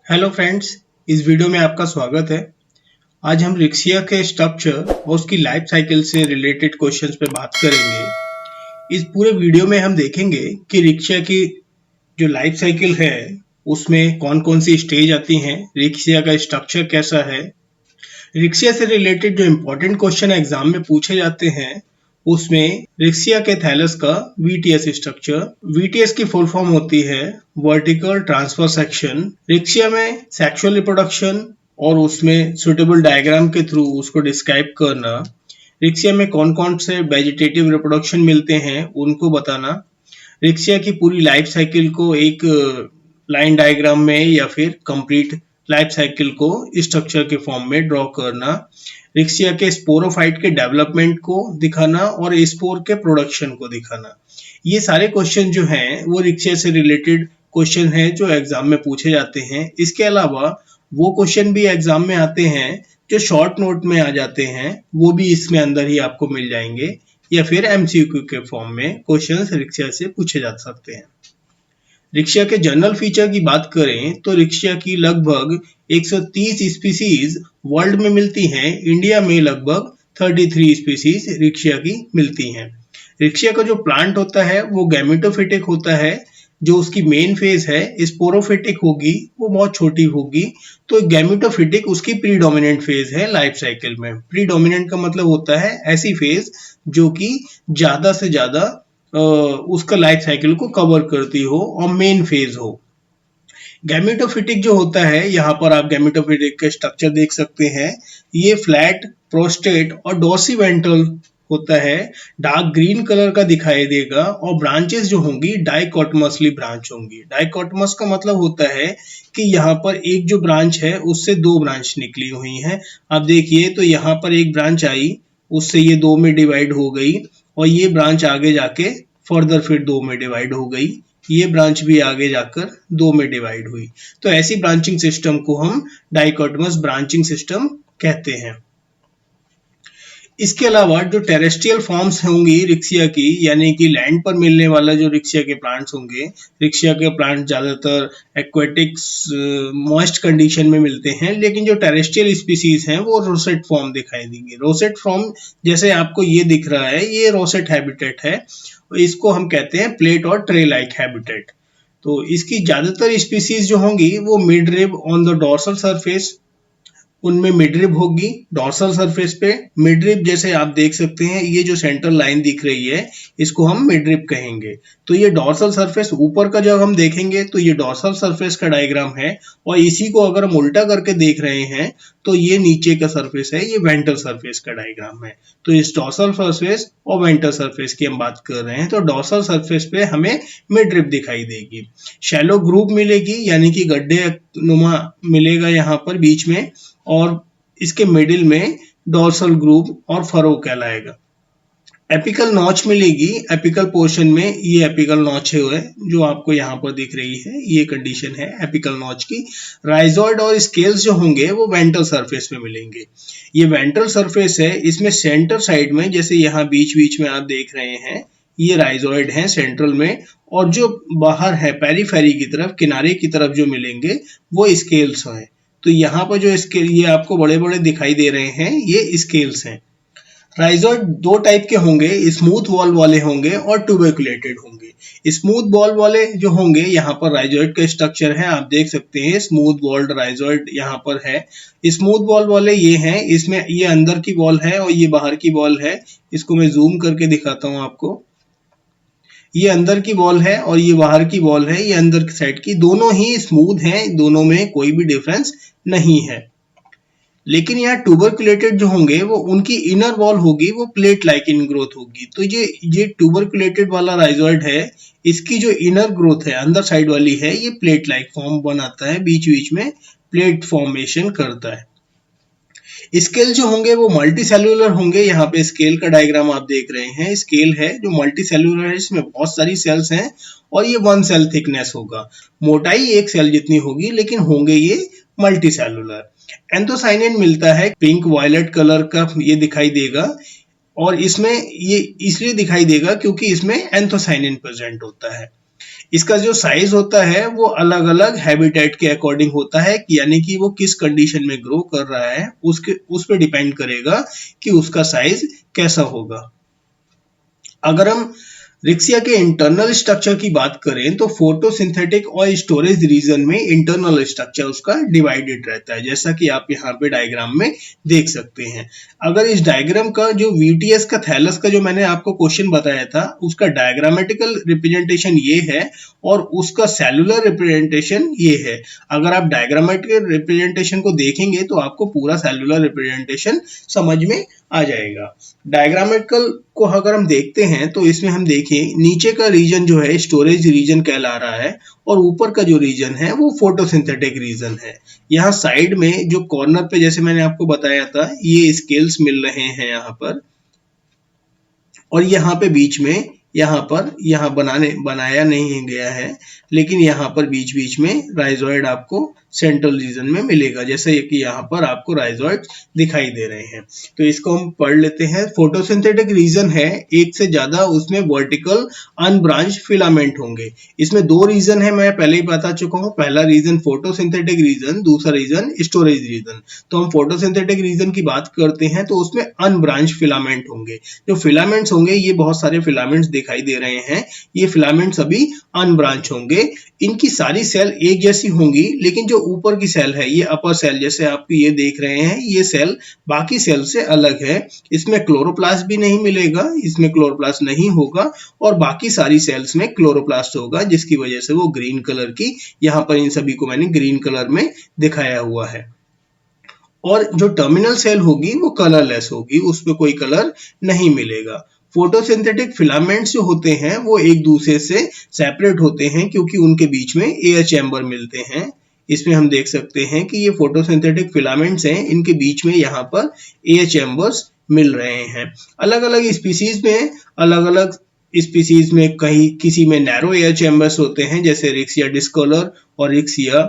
Hello friends, इस video में आपका स्वागत है। आज हम रिक्शिया के स्ट्रक्चर और उसकी लाइफ साइकिल से रिलेटेड क्वेश्चंस पे बात करेंगे। इस पूरे वीडियो में हम देखेंगे कि रिक्शा की जो लाइफ साइकिल है उसमें कौन कौन सी स्टेज आती हैं, रिक्शा का स्ट्रक्चर कैसा है, रिक्शा से रिलेटेड जो इम्पोर्टेंट क्वेश्चन एग्जाम में पूछे जाते हैं उसमें रिक्शा के थैलस का वीटीएस स्ट्रक्चर। वीटीएस की फुल फॉर्म होती है वर्टिकल ट्रांसफर सेक्शन। रिक्शा में सेक्सुअल रिप्रोडक्शन और उसमें सुटेबल डायग्राम के थ्रू उसको डिस्क्राइब करना, रिक्शा में कौन कौन से वेजिटेटिव रिप्रोडक्शन मिलते हैं उनको बताना, रिक्शा की पूरी लाइफ साइकिल को एक लाइन डायग्राम में या फिर कंप्लीट लाइफ साइकिल को स्ट्रक्चर के फॉर्म में ड्रॉ करना, रिक्शा के स्पोरोफाइट के डेवलपमेंट को दिखाना और स्पोर के प्रोडक्शन को दिखाना। ये सारे क्वेश्चन जो हैं वो रिक्शा से रिलेटेड क्वेश्चन हैं जो एग्जाम में पूछे जाते हैं। इसके अलावा वो क्वेश्चन भी एग्जाम में आते हैं जो शॉर्ट नोट में आ जाते हैं, वो भी इसमें अंदर ही आपको मिल जाएंगे या फिर एमसीक्यू के फॉर्म में क्वेश्चंस रिक्शा से पूछे जा सकते हैं। रिक्शा के जनरल फीचर की बात करें तो रिक्शा की लगभग 130 स्पीसीज वर्ल्ड में मिलती हैं। इंडिया में लगभग 33 स्पीसीज रिक्शा की मिलती हैं। रिक्शा का जो प्लांट होता है वो गैमेटोफिटिक होता है। जो उसकी मेन फेज है स्पोरोफिटिक होगी, वो बहुत छोटी होगी। तो गैमेटोफिटिक उसकी प्रीडोमिनेंट फेज है लाइफ साइकिल में। प्रीडोमिनेंट का मतलब होता है ऐसी फेज जो कि ज्यादा से ज्यादा उसका लाइफ साइकिल को कवर करती हो और मेन फेज हो। गैमेटोफिटिक जो होता है, यहाँ पर आप गैमेटोफिटिक के स्ट्रक्चर देख सकते हैं। ये फ्लैट प्रोस्टेट और डोर्सिवेंट्रल होता है, डार्क ग्रीन कलर का दिखाई देगा और ब्रांचेस जो होंगी डाइकोटमसली ब्रांच होंगी। डाइकोटमस का मतलब होता है कि यहाँ पर एक जो ब्रांच है उससे दो ब्रांच निकली हुई हैं। आप देखिए तो यहाँ पर एक ब्रांच आई, उससे ये दो में डिवाइड हो गई और ये ब्रांच आगे जाके फर्दर फिर दो में डिवाइड हो गई। ये ब्रांच भी आगे जाकर दो में डिवाइड हुई। तो ऐसी ब्रांचिंग सिस्टम को हम डाइकोटमस ब्रांचिंग सिस्टम कहते हैं। इसके अलावा जो टेरेस्ट्रियल फॉर्म्स होंगी रिक्शा की, यानी कि लैंड पर मिलने वाला जो रिक्शा के प्लांट्स होंगे, रिक्शा के प्लांट ज्यादातर एक्वेटिक्स मॉइस्ट कंडीशन में मिलते हैं, लेकिन जो टेरेस्ट्रियल स्पीसीज हैं वो रोसेट फॉर्म दिखाई देंगे। रोसेट फॉर्म जैसे आपको ये दिख रहा है, ये रोसेट हैबिटेट है। इसको हम कहते हैं प्लेट और ट्रे लाइक हैबिटेट। तो इसकी ज्यादातर स्पीसीज जो होंगी वो mid rib on the dorsal surface, उनमें मिडरिब होगी डॉर्सल सरफेस पे। मिडरिब जैसे आप देख सकते हैं, ये जो सेंट्रल लाइन दिख रही है इसको हम मिडरिब कहेंगे। तो ये डॉर्सल सरफेस ऊपर का जब हम देखेंगे तो ये डॉर्सल सरफेस का डायग्राम है, और इसी को अगर हम उल्टा करके देख रहे हैं तो ये नीचे का सरफेस है, ये वेंट्रल सरफेस का डायग्राम है। तो इस डॉर्सल सरफेस और वेंट्रल सरफेस की हम बात कर रहे हैं। तो डॉर्सल सरफेस पे हमें मिडरिब दिखाई देगी। शैलो ग्रुप मिलेगी, यानी कि गड्ढे नुमा मिलेगा यहाँ पर बीच में, और इसके मिडिल में डॉर्सल ग्रुप और फरो कहलाएगा। एपिकल नॉच मिलेगी, एपिकल पोर्शन में ये एपिकल नॉच है जो आपको यहाँ पर दिख रही है, ये कंडीशन है एपिकल नॉच की। राइजॉइड और स्केल्स जो होंगे वो वेंट्रल सरफेस में मिलेंगे। ये वेंट्रल सरफेस है, इसमें सेंटर साइड में जैसे यहाँ बीच बीच में आप देख रहे हैं ये राइजॉइड है सेंट्रल में, और जो बाहर है पेरीफेरी की तरफ किनारे की तरफ जो मिलेंगे वो स्केल्स हैं। तो यहाँ पर जो स्केल ये आपको बड़े बड़े दिखाई दे रहे हैं ये स्केल्स हैं। राइजॉइड दो टाइप के होंगे, स्मूथ वॉल वाले होंगे और ट्यूबरकुलेटेड होंगे। स्मूथ वॉल वाले जो होंगे, यहाँ पर राइजॉइड का स्ट्रक्चर है, आप देख सकते हैं स्मूथ वॉल्ड राइजॉइड यहाँ पर है। स्मूथ वॉल वाले ये हैं, इसमें ये अंदर की वॉल है और ये बाहर की वॉल है। इसको मैं जूम करके दिखाता हूँ आपको। ये अंदर की वॉल है और ये बाहर की वॉल है, ये अंदर की साइड की। दोनों ही स्मूथ हैं, दोनों में कोई भी डिफरेंस नहीं है। लेकिन यहाँ ट्यूबरकुलेटेड जो होंगे वो उनकी इनर वॉल होगी वो प्लेट लाइक इन ग्रोथ होगी। तो ये ट्यूबरकुलेटेड वाला राइजॉइड है, इसकी जो इनर ग्रोथ है अंदर साइड वाली है, ये प्लेट लाइक फॉर्म बनाता है, बीच बीच में प्लेट फॉर्मेशन करता है। स्केल जो होंगे वो मल्टी सेल्यूलर होंगे। यहाँ पे स्केल का डायग्राम आप देख रहे हैं, स्केल है जो मल्टी सेल्यूलर है, इसमें बहुत सारी सेल्स हैं और ये 1 सेल थिकनेस होगा। मोटाई एक सेल जितनी होगी, लेकिन होंगे ये मल्टी सेल्यूलर। एंथोसाइनिन मिलता है, पिंक वायलेट कलर का ये दिखाई देगा, और इसमें ये इसलिए दिखाई देगा क्योंकि इसमें एंथोसाइनिन प्रेजेंट होता है। इसका जो साइज होता है वो अलग अलग हैबिटेट के अकॉर्डिंग होता है, यानी कि वो किस कंडीशन में ग्रो कर रहा है उस पर डिपेंड करेगा कि उसका साइज कैसा होगा। अगर हम रिक्सिया के इंटरनल स्ट्रक्चर की बात करें तो फोटोसिंथेटिक और स्टोरेज रीजन में इंटरनल स्ट्रक्चर उसका डिवाइडेड रहता है, जैसा कि आप यहाँ पे डायग्राम में देख सकते हैं। अगर इस डायग्राम का जो वीटीएस का थैलस का जो मैंने आपको क्वेश्चन बताया था उसका डायग्रामेटिकल रिप्रेजेंटेशन ये है और उसका सेलुलर रिप्रेजेंटेशन ये है। अगर आप डायग्रामेटिकल रिप्रेजेंटेशन को देखेंगे तो आपको पूरा सेलुलर रिप्रेजेंटेशन समझ में आ जाएगा। डायग्रामेटिकल को अगर हम देखते हैं तो इसमें हम देखें नीचे का रीजन जो है स्टोरेज रीजन कहला रहा है और ऊपर का जो रीजन है वो फोटोसिंथेटिक रीजन है। यहाँ साइड में जो कॉर्नर पे जैसे मैंने आपको बताया था ये स्केल्स मिल रहे हैं यहाँ पर, और यहाँ पे बीच में यहाँ बनाया नहीं गया है, लेकिन यहाँ पर बीच बीच में राइजोइड आपको सेंट्रल रीजन में मिलेगा, जैसे कि यहाँ पर आपको राइजोइड दिखाई दे रहे हैं। तो इसको हम पढ़ लेते हैं। फोटोसिंथेटिक रीजन है एक से ज्यादा, उसमें वर्टिकल अनब्रांच फिलामेंट होंगे। इसमें दो रीजन है, मैं पहले ही बता चुका हूँ। पहला रीजन फोटोसिंथेटिक रीजन, दूसरा रीजन स्टोरेज रीजन। तो हम फोटोसिंथेटिक रीजन की बात करते हैं तो उसमें अनब्रांच फिलामेंट होंगे। जो फिलामेंट्स होंगे ये बहुत सारे फिलामेंट्स दिखाई दे रहे हैं, ये फिलामेंट्स अभी अनब्रांच होंगे। इनकी सारी सेल एक जैसी होंगी, लेकिन जो ऊपर की सेल है ये अपर सेल जैसे आप ये देख रहे हैं, ये सेल बाकी सेल से अलग है। इसमें क्लोरोप्लास्ट भी नहीं मिलेगा, इसमें क्लोरोप्लास्ट नहीं होगा और बाकी सारी सेल्स में क्लोरोप्लास्ट होगा, जिसकी वजह से वो ग्रीन कलर की, यहाँ पर इन सभी को मैंने ग्रीन कलर में दिखाया हुआ है। और जो टर्मिनल सेल होगी वो कलरलेस होगी, उसमें कोई कलर नहीं मिलेगा। फोटोसिंथेटिक फिलामेंट्स जो होते हैं वो एक दूसरे से सेपरेट होते हैं क्योंकि उनके बीच में एयर चैम्बर मिलते हैं। इसमें हम देख सकते हैं कि ये फोटोसिंथेटिक फिलामेंट्स हैं, इनके बीच में यहाँ पर एयर चैम्बर्स मिल रहे हैं। अलग अलग स्पीसीज में अलग अलग स्पीसीज में कहीं किसी में नैरो एयर चैम्बर्स होते हैं, जैसे रिक्सिया डिस्कलर और रिक्सिया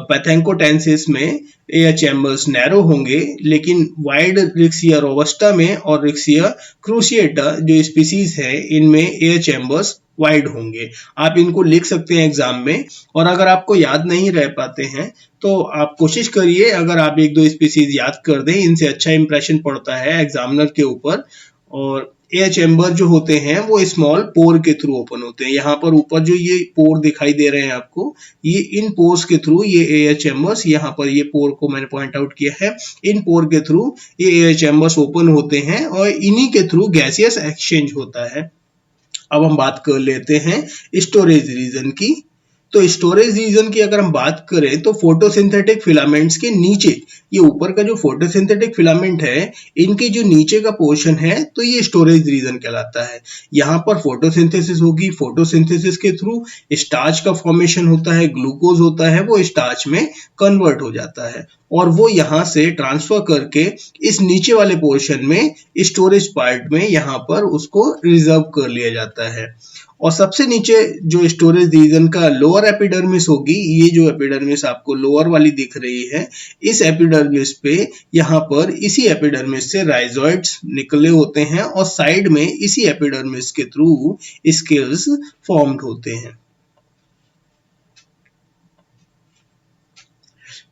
पैथेंकोटेंसिस में एयर चैम्बर्स नैरो होंगे, लेकिन वाइड रिक्सिया रोबस्टा में और रिक्सिया क्रूसिएटा जो स्पीसीज है इनमें एयर चैम्बर्स वाइड होंगे। आप इनको लिख सकते हैं एग्जाम में, और अगर आपको याद नहीं रह पाते हैं तो आप कोशिश करिए, अगर आप एक दो स्पीसीज याद कर दें, इनसे अच्छा इंप्रेशन पड़ता है एग्जामिनर के ऊपर। और एयर चैम्बर जो होते हैं वो स्मॉल पोर के थ्रू ओपन होते हैं। यहाँ पर ऊपर जो ये पोर दिखाई दे रहे हैं आपको, ये इन पोर्स के थ्रू ये एयर चैम्बर्स, यहाँ पर ये पोर को मैंने पॉइंट आउट किया है, इन पोर के थ्रू ये एयर चैम्बर्स ओपन होते हैं और इन्हीं के थ्रू गैसियस एक्सचेंज होता है। अब हम बात कर लेते हैं स्टोरेज रीजन की। तो स्टोरेज रीजन की अगर हम बात करें तो फोटोसिंथेटिक फिलामेंट्स के नीचे, ये ऊपर का जो फोटोसिंथेटिक फिलामेंट है इनके जो नीचे का पोर्शन है तो ये स्टोरेज रीजन कहलाता है। यहाँ पर फोटोसिंथेसिस होगी, फोटोसिंथेसिस के थ्रू स्टार्च का फॉर्मेशन होता है, ग्लूकोज होता है, वो स्टार्च में कन्वर्ट हो जाता है और वो यहाँ से ट्रांसफर करके इस नीचे वाले पोर्शन में स्टोरेज पार्ट में यहाँ पर उसको रिजर्व कर लिया जाता है। और सबसे नीचे जो स्टोरेज रीजन का लोअर एपिडर्मिस होगी, ये जो एपिडर्मिस आपको लोअर वाली दिख रही है, इस एपिडर्मिस पे यहाँ पर इसी एपिडर्मिस से राइजोइड्स निकले होते हैं और साइड में इसी एपिडर्मिस के थ्रू स्केल्स फॉर्म्ड होते हैं।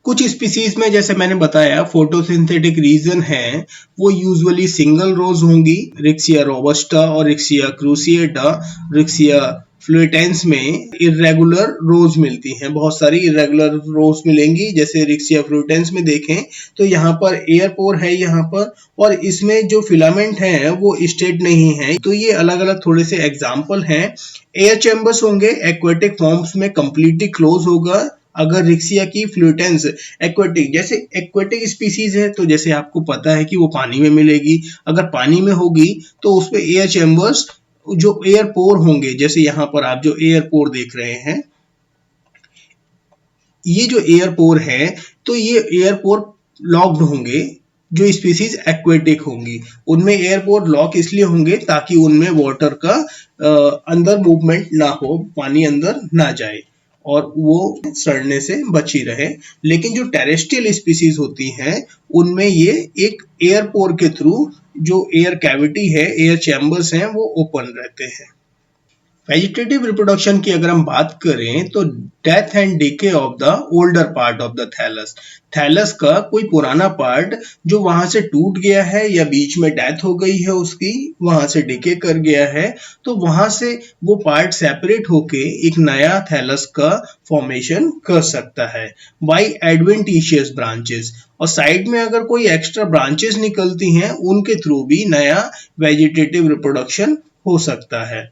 कुछ स्पीसीज में जैसे मैंने बताया फोटोसिंथेटिक रीजन है वो यूजुअली सिंगल रोज होंगी, रिक्सिया रोबस्टा और रिक्सिया क्रूसिएटा। रिक्सिया फ्लुइटेंस में इरेगुलर रोज मिलती हैं, बहुत सारी इरेगुलर रोज मिलेंगी। जैसे रिक्सिया फ्लुइटेंस में देखें तो यहाँ पर एयर पोर है यहाँ पर, और इसमें जो फिलामेंट है वो स्ट्रेट नहीं है। तो ये अलग अलग थोड़े से एग्जाम्पल हैं। एयर चैम्बर्स होंगे एक्वेटिक फॉर्म्स में कंप्लीटली क्लोज होगा। अगर रिक्सिया की फ्लुइटेंस एक्वेटिक, जैसे एक्वेटिक स्पीसीज है तो जैसे आपको पता है कि वो पानी में मिलेगी, अगर पानी में होगी तो उसपे एयर चैम्बर्स जो एयर पोर होंगे, जैसे यहाँ पर आप जो एयर पोर देख रहे हैं, ये जो एयर पोर है तो ये एयर पोर लॉक्ड होंगे। जो स्पीसीज एक्वेटिक होंगी उनमें एयर पोर लॉक इसलिए होंगे ताकि उनमें वाटर का अंदर मूवमेंट ना हो, पानी अंदर ना जाए और वो सड़ने से बची रहे। लेकिन जो टेरेस्ट्रियल स्पीसीज होती हैं उनमें ये एक एयर पोर के थ्रू जो एयर कैविटी है, एयर चैम्बर्स हैं, वो ओपन रहते हैं। वेजिटेटिव रिप्रोडक्शन की अगर हम बात करें तो death and decay of the older part of the thallus, thallus का कोई पुराना पार्ट जो वहां से टूट गया है या बीच में डेथ हो गई है उसकी, वहां से डिके कर गया है, तो वहां से वो पार्ट सेपरेट होके एक नया थैलस का फॉर्मेशन कर सकता है बाय एडवेंटिशियस ब्रांचेस, और साइड में अगर कोई एक्स्ट्रा ब्रांचेस निकलती हैं उनके थ्रू भी नया वेजिटेटिव रिप्रोडक्शन हो सकता है।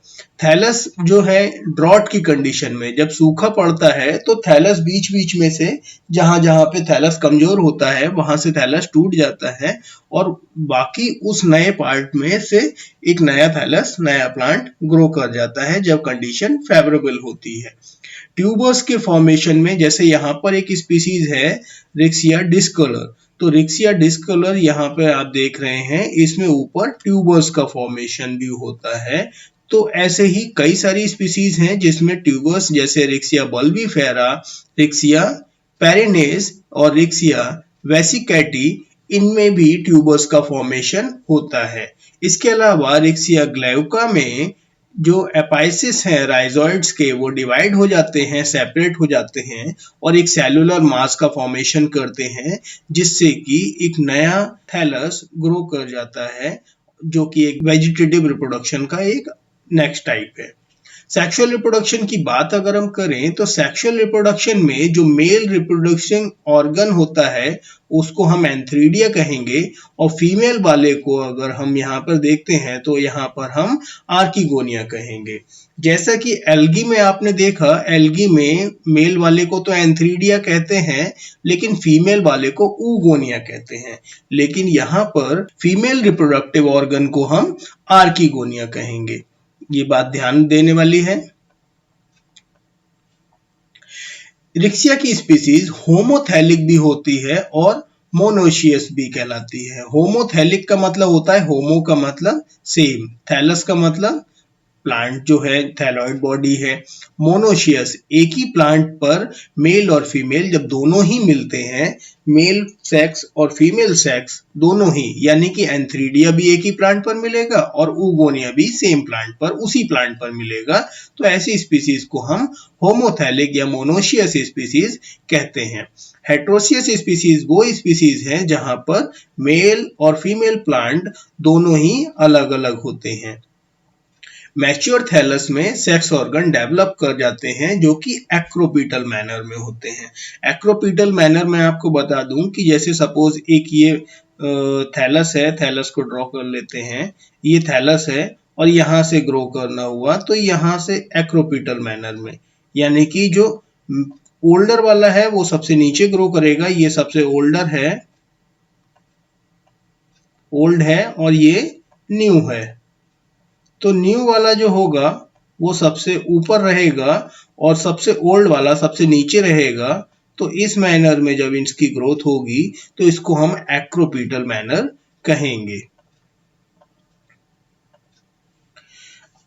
थैलस जो है ड्रॉट की कंडीशन में जब सूखा पड़ता है तो थैलस बीच बीच में से जहां जहां पे थैलस कमजोर होता है वहां से थैलस टूट जाता है और बाकी उस नए पार्ट में से एक नया थैलस, नया प्लांट ग्रो कर जाता है जब कंडीशन फेवरेबल होती है। ट्यूबर्स के फॉर्मेशन में जैसे यहाँ पर एक स्पीसीज है रिक्सिया डिस्कलर, तो रिक्सिया डिस्कलर यहाँ पे आप देख रहे हैं इसमें ऊपर ट्यूबर्स का फॉर्मेशन भी होता है। तो ऐसे ही कई सारी स्पीसीज हैं जिसमें ट्यूबर्स जैसे रिक्सिया बल्बीफेरा, रिक्सिया पेरेनेस और रिक्सिया वेसिकैटी, इनमें भी ट्यूबर्स का फॉर्मेशन होता है। इसके अलावा रिक्सिया ग्लैविका में जो एपाइसिस हैं राइजोइड्स के वो डिवाइड हो जाते हैं, सेपरेट हो जाते हैं और एक सेलुलर मास का फॉर्मेशन करते हैं जिससे कि एक नया थैलस ग्रो कर जाता है जो कि एक वेजिटेटिव रिप्रोडक्शन का एक नेक्स्ट टाइप है। सेक्सुअल रिप्रोडक्शन की बात अगर हम करें तो सेक्सुअल रिप्रोडक्शन में जो मेल रिप्रोडक्शन ऑर्गन होता है उसको हम एंथ्रीडिया कहेंगे और फीमेल वाले को अगर हम यहाँ पर देखते हैं तो यहाँ पर हम आर्किगोनिया कहेंगे। जैसा कि एल्गी में आपने देखा, एल्गी में मेल वाले को तो एंथ्रीडिया कहते हैं लेकिन फीमेल वाले को ऊगोनिया कहते हैं, लेकिन यहाँ पर फीमेल रिप्रोडक्टिव ऑर्गन को हम आर्किगोनिया कहेंगे। ये बात ध्यान देने वाली है। रिक्सिया की स्पीसीज होमोथैलिक भी होती है और मोनोशियस भी कहलाती है। होमोथैलिक का मतलब होता है, होमो का मतलब सेम, थैलस का मतलब प्लांट जो है थैलॉइड बॉडी है, मोनोशियस एक ही प्लांट पर मेल और फीमेल जब दोनों ही मिलते हैं, मेल सेक्स और फीमेल सेक्स दोनों ही, यानी कि एंथ्रीडिया भी एक ही प्लांट पर मिलेगा और ऊगोनिया भी सेम प्लांट पर, उसी प्लांट पर मिलेगा, तो ऐसी स्पीसीज को हम होमोथैलिक या मोनोशियस स्पीसीज कहते हैं। हेट्रोसियस स्पीसीज वो स्पीसीज हैं जहां पर मेल और फीमेल प्लांट दोनों ही अलग अलग होते हैं। मैच्योर थैलस में सेक्स ऑर्गन डेवलप कर जाते हैं जो कि एक्रोपीटल मैनर में होते हैं। एक्रोपीटल मैनर में आपको बता दूं कि जैसे सपोज एक ये थैलस है, थैलस को ड्रॉ कर लेते हैं, ये थैलस है और यहाँ से ग्रो करना हुआ तो यहाँ से एक्रोपीटल मैनर में, यानी कि जो ओल्डर वाला है वो सबसे नीचे ग्रो करेगा, ये सबसे ओल्डर है, ओल्ड है और ये न्यू है, तो न्यू वाला जो होगा वो सबसे ऊपर रहेगा और सबसे ओल्ड वाला सबसे नीचे रहेगा। तो इस मैनर में जब इसकी ग्रोथ होगी तो इसको हम एक्रोपीटल मैनर कहेंगे।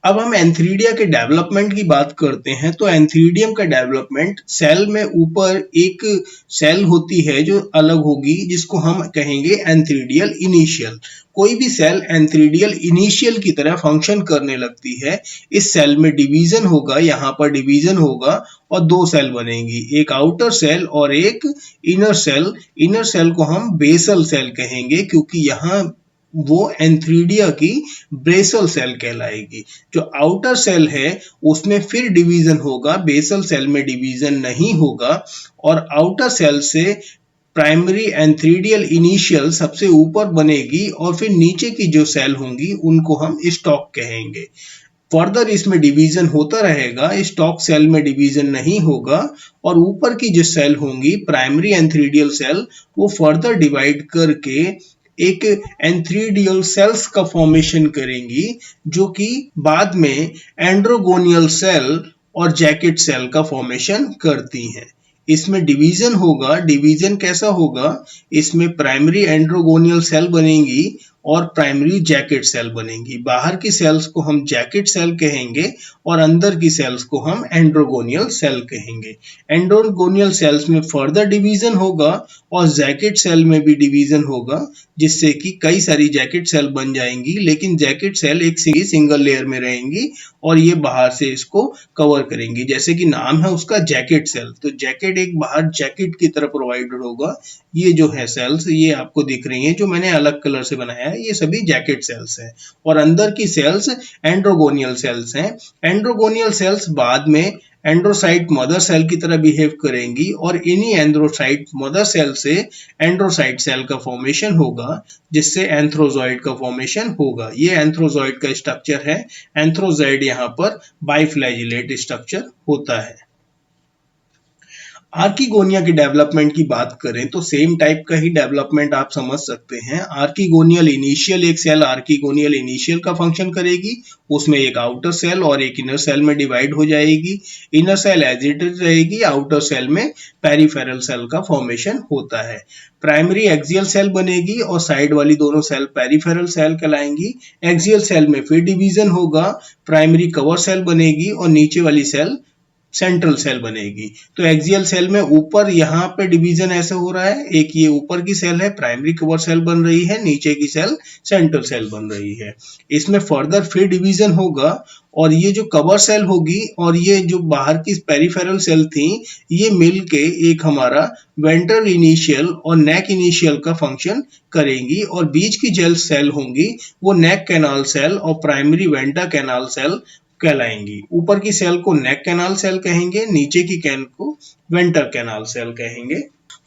अब हम एंथ्रीडिया के डेवलपमेंट की बात करते हैं तो एंथ्रीडियम का डेवलपमेंट सेल में ऊपर एक सेल होती है जो अलग होगी जिसको हम कहेंगे एंथ्रीडियल इनिशियल। कोई भी सेल एंथ्रीडियल इनिशियल की तरह फंक्शन करने लगती है। इस सेल में डिवीजन होगा, यहाँ पर डिवीजन होगा और दो सेल बनेंगी, एक आउटर सेल और एक इनर सेल। इनर सेल को हम बेसल सेल कहेंगे क्योंकि यहाँ वो एंथ्रीडिया की ब्रेसल सेल कहलाएगी। जो आउटर सेल है उसमें फिर डिवीजन होगा, बेसल सेल में डिवीजन नहीं होगा और आउटर सेल से प्राइमरी एंथ्रीडियल इनिशियल सबसे ऊपर बनेगी और फिर नीचे की जो सेल होंगी उनको हम स्टॉक कहेंगे। फर्दर इसमें डिवीजन होता रहेगा, स्टॉक सेल में डिवीजन नहीं होगा और ऊपर की जो सेल होंगी प्राइमरी एंथ्रीडियल सेल वो फर्दर डिवाइड करके एक एंथ्रीडियल सेल्स का फॉर्मेशन करेंगी जो कि बाद में एंड्रोगोनियल सेल और जैकेट सेल का फॉर्मेशन करती हैं। इसमें डिवीजन होगा, डिवीजन कैसा होगा, इसमें प्राइमरी एंड्रोगोनियल सेल बनेंगी और प्राइमरी जैकेट सेल बनेंगी। बाहर की सेल्स को हम जैकेट सेल कहेंगे और अंदर की सेल्स को हम एंड्रोगोनियल सेल कहेंगे। एंड्रोगोनियल सेल्स में फर्दर डिवीजन होगा और जैकेट सेल में भी डिवीजन होगा, जिससे कि कई सारी जैकेट सेल बन जाएंगी, लेकिन जैकेट सेल एक सिंगल लेयर में रहेंगी और ये बाहर से इसको कवर करेंगी। जैसे कि नाम है उसका जैकेट सेल, तो जैकेट एक बाहर जैकेट की तरह प्रोवाइडेड होगा। ये जो है सेल्स, ये आपको दिख रही हैं जो मैंने अलग कलर से बनाया है, ये सभी जैकेट सेल्स हैं। और अंदर की सेल्स एंड्रोगोनियल सेल्स हैं। एंड्रोगोनियल सेल्स बाद में एंड्रोसाइट मदर सेल की तरह बिहेव करेंगी और इन्हीं एंड्रोसाइट मदर सेल से एंड्रोसाइट सेल का फॉर्मेशन होगा, जिससे एंथ्रोजॉइड का फॉर्मेशन होगा। ये एंथ्रोजॉइड का स्ट्रक्चर है। एंथ्रोजॉइड यहाँ पर बाइफ्लैजिलेट स्ट्रक्चर होता है। आर्किगोनिया की डेवलपमेंट की बात करें तो सेम टाइप का ही डेवलपमेंट आप समझ सकते हैं। आर्किगोनियल इनिशियल, एक सेल आर्किगोनियल इनिशियल का फंक्शन करेगी, उसमें एक आउटर सेल और एक इनर सेल में डिवाइड हो जाएगी। Inner cell as it is रहेगी, आउटर सेल में पेरिफेरल सेल का फॉर्मेशन होता है। प्राइमरी एक्सियल सेल बनेगी और साइड वाली दोनों सेल पेरिफेरल सेल कहलाएंगी। एक्सियल सेल में फिर डिवीजन होगा, प्राइमरी कवर सेल बनेगी और नीचे वाली सेल सेंट्रल सेल बनेगी। तो एक्सियल सेल में ऊपर यहाँ पे डिवीजन ऐसे हो रहा है, एक ये ऊपर की सेल है प्राइमरी कवर सेल बन रही है, नीचे की सेल सेंट्रल सेल बन रही है। इसमें फर्दर फिर डिवीजन होगा और ये जो कवर सेल होगी और ये जो बाहर की पेरिफेरल सेल थी, ये मिलके एक हमारा वेंट्रल इनिशियल और नेक इनिशियल का फंक्शन करेंगी और बीच की जो सेल होंगी वो नेक कैनाल सेल और प्राइमरी वेंट्रा कैनाल सेल कहलाएंगी। ऊपर की सेल को नेक कैनाल सेल कहेंगे, नीचे की कैन को वेंटर कैनाल सेल कहेंगे।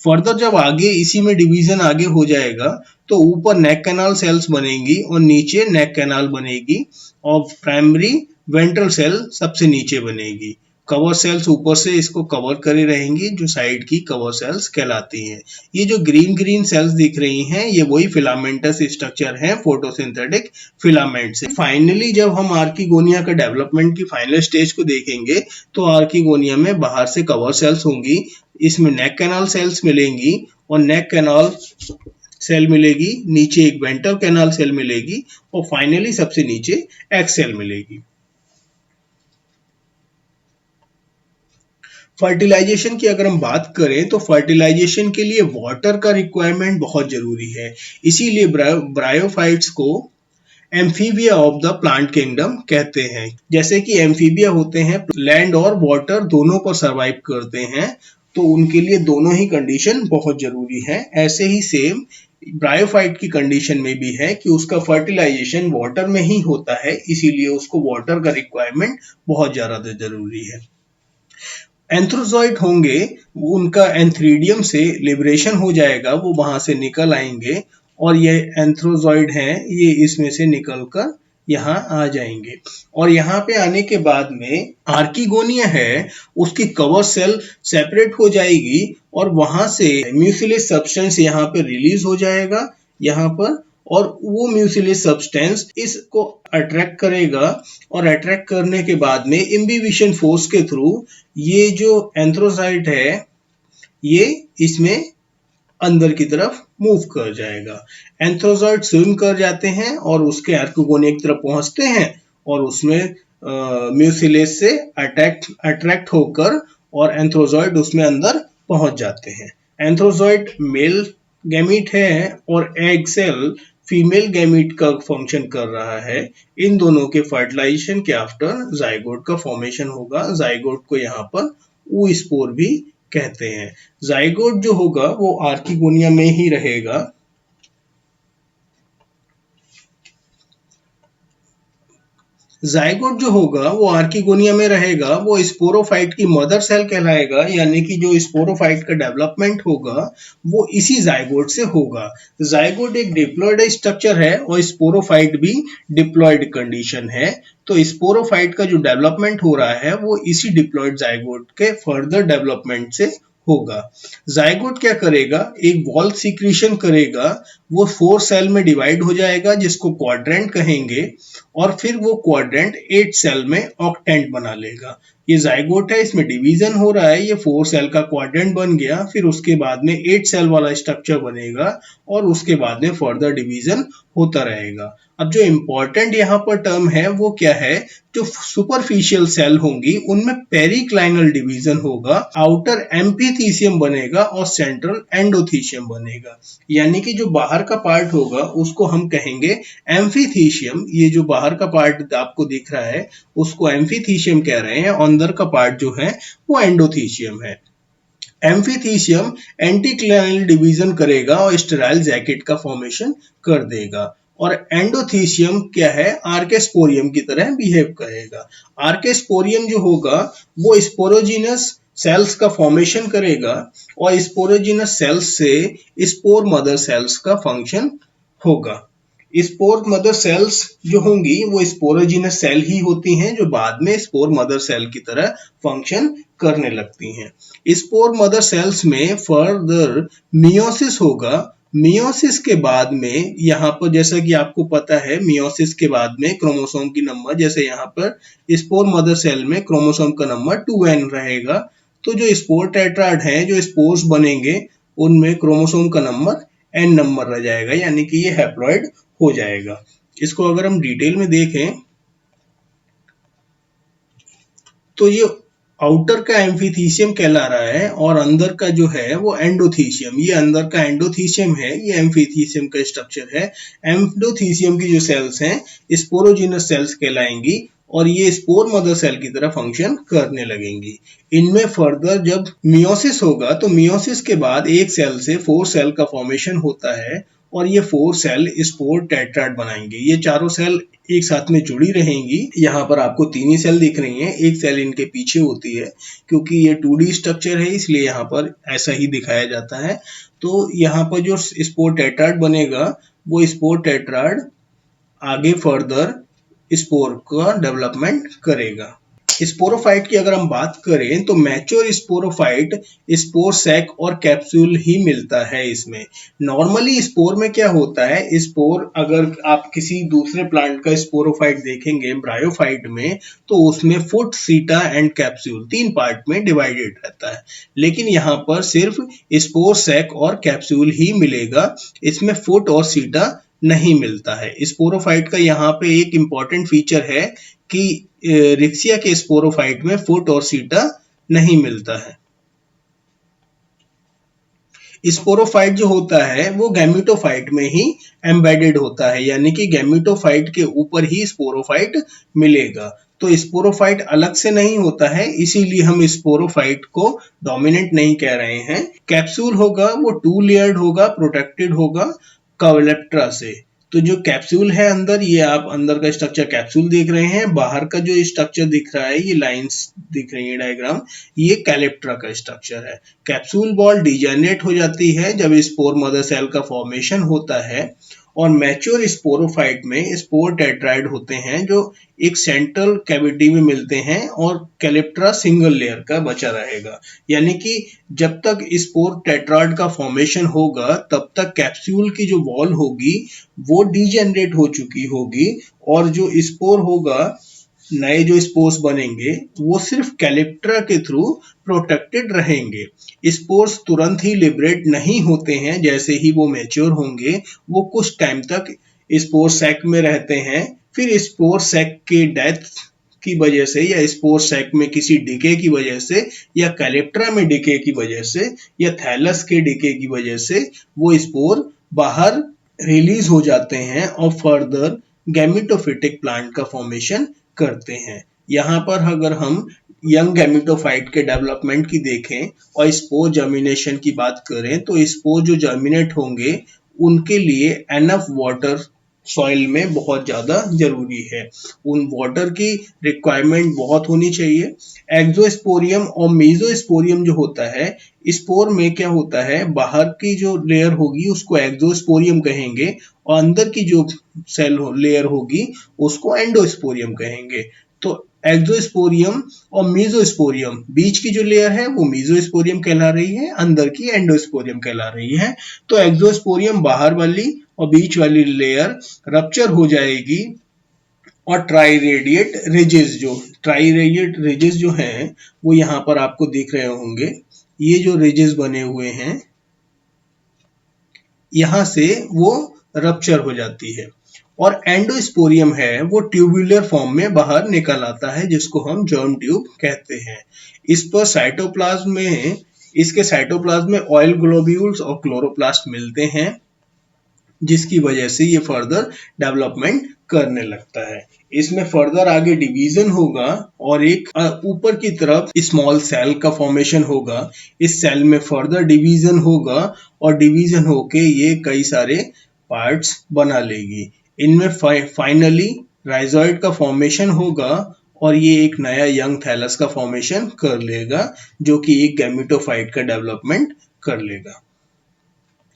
फर्दर जब आगे इसी में डिवीजन आगे हो जाएगा तो ऊपर नेक कैनाल सेल्स बनेंगी और नीचे नेक कैनाल बनेगी और प्राइमरी वेंट्रल सेल सबसे नीचे बनेगी। कवर सेल्स ऊपर से इसको कवर करे रहेंगी, जो साइड की कवर सेल्स कहलाती हैं। ये जो ग्रीन ग्रीन सेल्स दिख रही हैं, ये वही फिलामेंटस स्ट्रक्चर है फोटोसिंथेटिक फिलामेंट से। फाइनली जब हम आर्किगोनिया का डेवलपमेंट की फाइनल स्टेज को देखेंगे तो आर्किगोनिया में बाहर से कवर सेल्स होंगी, इसमें नेक कैनाल सेल्स मिलेंगी और नेक कैनाल सेल मिलेगी, नीचे एक वेंट्रल कैनाल सेल मिलेगी और फाइनली सबसे नीचे एक्स सेल मिलेगी। फर्टिलाइजेशन की अगर हम बात करें तो फर्टिलाइजेशन के लिए वाटर का रिक्वायरमेंट बहुत जरूरी है, इसीलिए ब्रायोफाइट्स को amphibia of the plant kingdom कहते हैं। जैसे कि एम्फीबिया होते हैं लैंड और वाटर दोनों पर सरवाइव करते हैं, तो उनके लिए दोनों ही कंडीशन बहुत जरूरी है। ऐसे ही सेम ब्रायोफाइट की कंडीशन में भी है कि उसका फर्टिलाइजेशन वाटर में ही होता है, इसीलिए उसको वाटर का रिक्वायरमेंट बहुत ज्यादा जरूरी है। एंथ्रोजॉइड होंगे, उनका एंथ्रीडियम से लिबरेशन हो जाएगा, वो वहां से निकल आएंगे और ये एंथ्रोजॉइड हैं, ये इसमें से निकलकर यहाँ आ जाएंगे। और यहाँ पे आने के बाद में आर्किगोनिया है, उसकी कवर सेल सेपरेट हो जाएगी और वहां से म्यूसिलेज सब्सटेंस यहाँ पे रिलीज हो जाएगा यहाँ पर, और वो म्यूसिलेज सब्सटेंस इसको अट्रैक्ट करेगा और अट्रैक्ट करने के बाद में इम्बिबिशन फोर्स के थ्रू ये जो एंथ्रोसाइट है ये इसमें अंदर की तरफ मूव कर जाएगा। एंथ्रोजॉइड स्विम कर जाते हैं और उसके आर्किगोनिया की तरफ पहुंचते हैं और उसमें म्यूसिलेज से अट्रैक्ट होकर और एंथ्रोजॉइड उसमें अंदर पहुंच जाते हैं। एंथ्रोजॉइड मेल गैमीट है और एग सेल फीमेल गैमीट का फंक्शन कर रहा है। इन दोनों के फर्टिलाइजेशन के आफ्टर जाइगोट का फॉर्मेशन होगा। जाइगोट को यहाँ पर oospore भी कहते हैं। जाइगोट जो होगा वो आर्किगोनिया में ही रहेगा। जाइगोट जो होगा वो आर्किगोनिया में रहेगा, वो स्पोरोफाइट की मदर सेल कहलाएगा, यानी कि जो स्पोरोफाइट का डेवलपमेंट होगा वो इसी जाइगोट से होगा। जाइगोट एक डिप्लॉयड स्ट्रक्चर है और स्पोरोफाइट भी डिप्लॉयड कंडीशन है, तो स्पोरोफाइट का जो डेवलपमेंट हो रहा है वो इसी डिप्लॉयड जाइगोट के फर्दर डेवलपमेंट से होगा। जाइगोट क्या करेगा, एक वॉल सीक्रेशन करेगा, वो 4 सेल में डिवाइड हो जाएगा जिसको क्वाड्रेंट कहेंगे और फिर वो क्वाड्रेंट 8 सेल में ऑक्टेंट बना लेगा। ये जाइगोट है, इसमें डिवीजन हो रहा है, ये 4 सेल का क्वाड्रेंट बन गया, फिर उसके बाद में 8 सेल वाला स्ट्रक्चर बनेगा और उसके बाद में फर्दर डिवीजन होता रहेगा। अब जो इम्पोर्टेंट यहाँ पर टर्म है वो क्या है, जो सुपरफिशियल सेल होंगी उनमें पेरिक्लाइनल डिवीजन होगा, आउटर एम्फीथीसियम बनेगा और सेंट्रल एंडोथीसियम बनेगा। यानी कि जो बाहर का पार्ट होगा उसको हम कहेंगे एम्फीथीसियम, ये जो बाहर का पार्ट आपको दिख रहा है उसको एम्फीथीसियम कह रहे हैं, अंदर का पार्ट जो है वो एंडोथीसियम है। एम्फीथीसियम एंटीक्लाइनल डिवीजन करेगा और स्टेराइल जैकेट का फॉर्मेशन कर देगा, और एंडोथीसियम क्या है, आर्केस्पोरियम की तरह बिहेव करेगा। आर्केस्पोरियम जो होगा वो स्पोरोजिनस सेल्स का फॉर्मेशन करेगा और स्पोरोजिनस सेल्स से स्पोर मदर सेल्स का फंक्शन होगा। स्पोर मदर सेल्स जो होंगी वो स्पोरोजिनस सेल ही होती हैं जो बाद में स्पोर मदर सेल की तरह फंक्शन करने लगती हैं। स्पोर मदर सेल्स में फर्दर मियोसिस होगा। मियोसिस के बाद में यहाँ पर जैसा कि आपको पता है, मियोसिस के बाद में क्रोमोसोम की नंबर, जैसे यहाँ पर स्पोर मदर सेल में क्रोमोसोम का नंबर 2n रहेगा, तो जो स्पोर टेट्राड है, जो स्पोर्स बनेंगे उनमें क्रोमोसोम का नंबर n नंबर रह जाएगा, यानी कि ये हैप्लॉइड हो जाएगा। इसको अगर हम डिटेल में देखें तो ये आउटर का एम्फीथीसियम कहला रहा है और अंदर का जो है वो एंडोथीसियम, ये अंदर का एंडोथीसियम है, ये एम्फीथीसियम का स्ट्रक्चर है। एंडोथीसियम की जो सेल्स हैं स्पोरोजिनस सेल्स कहलाएंगी और ये स्पोर मदर सेल की तरह फंक्शन करने लगेंगी। इनमें फर्दर जब मियोसिस होगा तो मियोसिस के बाद एक सेल से 4 सेल का फॉर्मेशन होता है और ये 4 सेल स्पोर टेट्राड बनाएंगे। ये चारों सेल एक साथ में जुड़ी रहेंगी। यहाँ पर आपको 3 ही सेल दिख रही हैं, एक सेल इनके पीछे होती है, क्योंकि ये 2D स्ट्रक्चर है इसलिए यहाँ पर ऐसा ही दिखाया जाता है। तो यहाँ पर जो स्पोर टेट्राड बनेगा वो स्पोर टेट्राड आगे फर्दर स्पोर का डेवलपमेंट करेगा। स्पोरोफाइट की अगर हम बात करें तो मैच्योर स्पोरोफाइट स्पोर सैक और कैप्सूल ही मिलता है इसमें। नॉर्मली स्पोर में क्या होता है, स्पोर अगर आप किसी दूसरे प्लांट का स्पोरोफाइट देखेंगे ब्रायोफाइट में तो उसमें फुट, सीटा एंड कैप्सूल 3 पार्ट में डिवाइडेड रहता है, लेकिन यहाँ पर सिर्फ स्पोर सैक और कैप्सूल ही मिलेगा, इसमें फुट और सीटा नहीं मिलता है। स्पोरोफाइट का यहाँ पे एक इम्पॉर्टेंट फीचर है कि रिक्सिया के स्पोरोफाइट में फुट और सीटा नहीं मिलता है। स्पोरोफाइट जो होता है वो गैमेटोफाइट में ही एम्बेडेड होता है, यानी कि गैमेटोफाइट के ऊपर ही स्पोरोफाइट मिलेगा। तो स्पोरोफाइट अलग से नहीं होता है, इसीलिए हम स्पोरोफाइट को डोमिनेंट नहीं कह रहे हैं। कैप्सूल होगा वो 2 लेयर्ड होगा, प्रोटेक्टेड होगा कॉलेप्ट्रा से। तो जो कैप्सूल है अंदर, ये आप अंदर का स्ट्रक्चर कैप्सूल देख रहे हैं, बाहर का जो स्ट्रक्चर दिख रहा है, ये लाइंस दिख रही है डायग्राम, ये कैलेप्ट्रा का स्ट्रक्चर है। कैप्सूल बॉल डिजेनरेट हो जाती है जब स्पोर मदर सेल का फॉर्मेशन होता है और मैच्योर स्पोरोफाइट में स्पोर टेट्राइड होते हैं जो एक सेंट्रल कैविटी में मिलते हैं और कैलेप्ट्रा सिंगल लेयर का बचा रहेगा। यानी कि जब तक स्पोर टेट्राइड का फॉर्मेशन होगा तब तक कैप्सूल की जो वॉल होगी वो डिजेनरेट हो चुकी होगी और जो स्पोर होगा, नए जो स्पोर्स बनेंगे वो सिर्फ कैलेप्ट्रा के थ्रू प्रोटेक्टेड रहेंगे। स्पोर्स तुरंत ही लिबरेट नहीं होते हैं, जैसे ही वो मैच्योर होंगे वो कुछ टाइम तक स्पोर सैक में रहते हैं, फिर स्पोर सैक के डेथ की वजह से या स्पोर सैक में किसी डिके की वजह से या कैलेप्ट्रा में डिके की वजह से या थैलस के डिके की वजह से वो स्पोर बाहर रिलीज हो जाते हैं और फर्दर गैमेटोफिटिक प्लांट का फॉर्मेशन करते हैं। यहाँ पर अगर हम यंग गैमेटोफाइट के डेवलपमेंट की देखें और स्पोर जर्मिनेशन की बात करें तो स्पोर जो जर्मिनेट होंगे उनके लिए एनफ वाटर सॉइल में बहुत ज़्यादा जरूरी है, उन वाटर की रिक्वायरमेंट बहुत होनी चाहिए। एक्सोस्पोरियम और मेसोस्पोरियम जो होता है, स्पोर में क्या होता है, बाहर की जो लेयर होगी उसको एक्सोस्पोरियम कहेंगे और अंदर की जो सेल लेयर होगी उसको एंडोस्पोरियम कहेंगे। तो एक्सोस्पोरियम और मेसोस्पोरियम, बीच की जो लेयर है वो मेसोस्पोरियम कहला रही है, अंदर की एंडोस्पोरियम कहला रही है। तो एक्सोस्पोरियम बाहर वाली और बीच वाली लेयर रप्चर हो जाएगी और ट्राई रेडियस जो हैं वो यहाँ पर आपको दिख रहे होंगे। ये जो रेडियस बने हुए हैं यहाँ से वो रप्चर हो जाती है और एंडोस्पोरियम है वो ट्यूबुलर फॉर्म में बाहर निकल आता है जिसको हम जर्म ट्यूब कहते हैं। इस पर इसके साइटोप्लाज्म में ऑयल ग्लोब्यूल्स और क्लोरोप्लास्ट मिलते हैं जिसकी वजह से ये फर्दर डेवलपमेंट करने लगता है। इसमें फर्दर आगे डिवीजन होगा और एक ऊपर की तरफ स्मॉल सेल का फॉर्मेशन होगा। इस सेल में फर्दर डिवीजन होगा और डिवीजन होके ये कई सारे पार्ट्स बना लेगी। इनमें फाइनली राइजोइड का फॉर्मेशन होगा और ये एक नया यंग थैलस का फॉर्मेशन कर लेगा जो कि एक गैमेटोफाइट का डेवलपमेंट कर लेगा।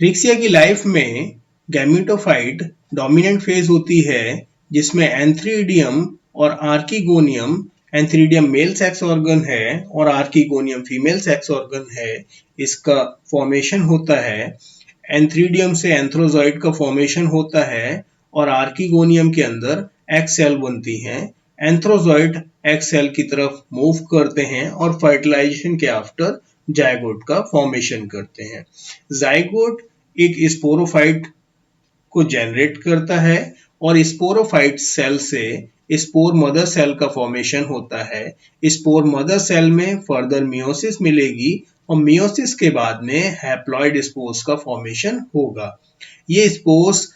रिक्सिया की लाइफ में गैमेटोफाइट डोमिनेंट फेज होती है जिसमें एंथ्रीडियम और archegonium, antheridium male sex organ है और आर्किगोनियम फीमेल सेक्स ऑर्गन है, इसका फॉर्मेशन होता है। एंथ्रीडियम से एंथ्रोजॉइड का फॉर्मेशन होता है और आर्किगोनियम के अंदर एग सेल बनती हैं। एंथ्रोजॉइड एग सेल की तरफ मूव करते हैं और फर्टिलाइजेशन के आफ्टर जायगोट का फॉर्मेशन करते हैं। जायगोट एक स्पोरोफाइट को जनरेट करता है और स्पोरोफाइट सेल से स्पोर मदर सेल का फॉर्मेशन होता है। स्पोर मदर सेल में फर्दर मियोसिस मिलेगी और मियोसिस के बाद में हैप्लॉइड स्पोर्स का फॉर्मेशन होगा। ये स्पोर्स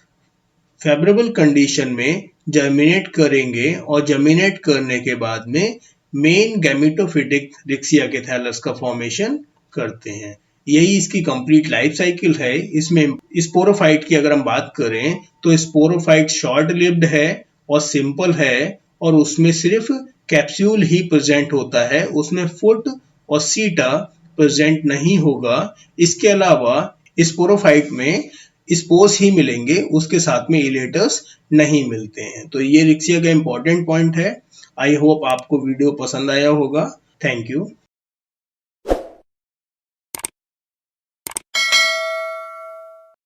फेवरेबल कंडीशन में जर्मिनेट करेंगे और जर्मिनेट करने के बाद में मेन गैमेटोफिटिक रिक्सिया के थैलस का फॉर्मेशन करते हैं। यही इसकी कंप्लीट लाइफ साइकिल है। इसमें स्पोरोफाइट की अगर हम बात करें तो स्पोरोफाइट शॉर्ट लिव्ड है और सिंपल है और उसमें सिर्फ कैप्सूल ही प्रेजेंट होता है, उसमें फुट और सीटा प्रेजेंट नहीं होगा। इसके अलावा स्पोरोफाइट में स्पोर्स ही मिलेंगे, उसके साथ में इलेटर्स नहीं मिलते हैं। तो ये रिक्सिया का इंपॉर्टेंट पॉइंट है। आई होप आपको वीडियो पसंद आया होगा। Thank you.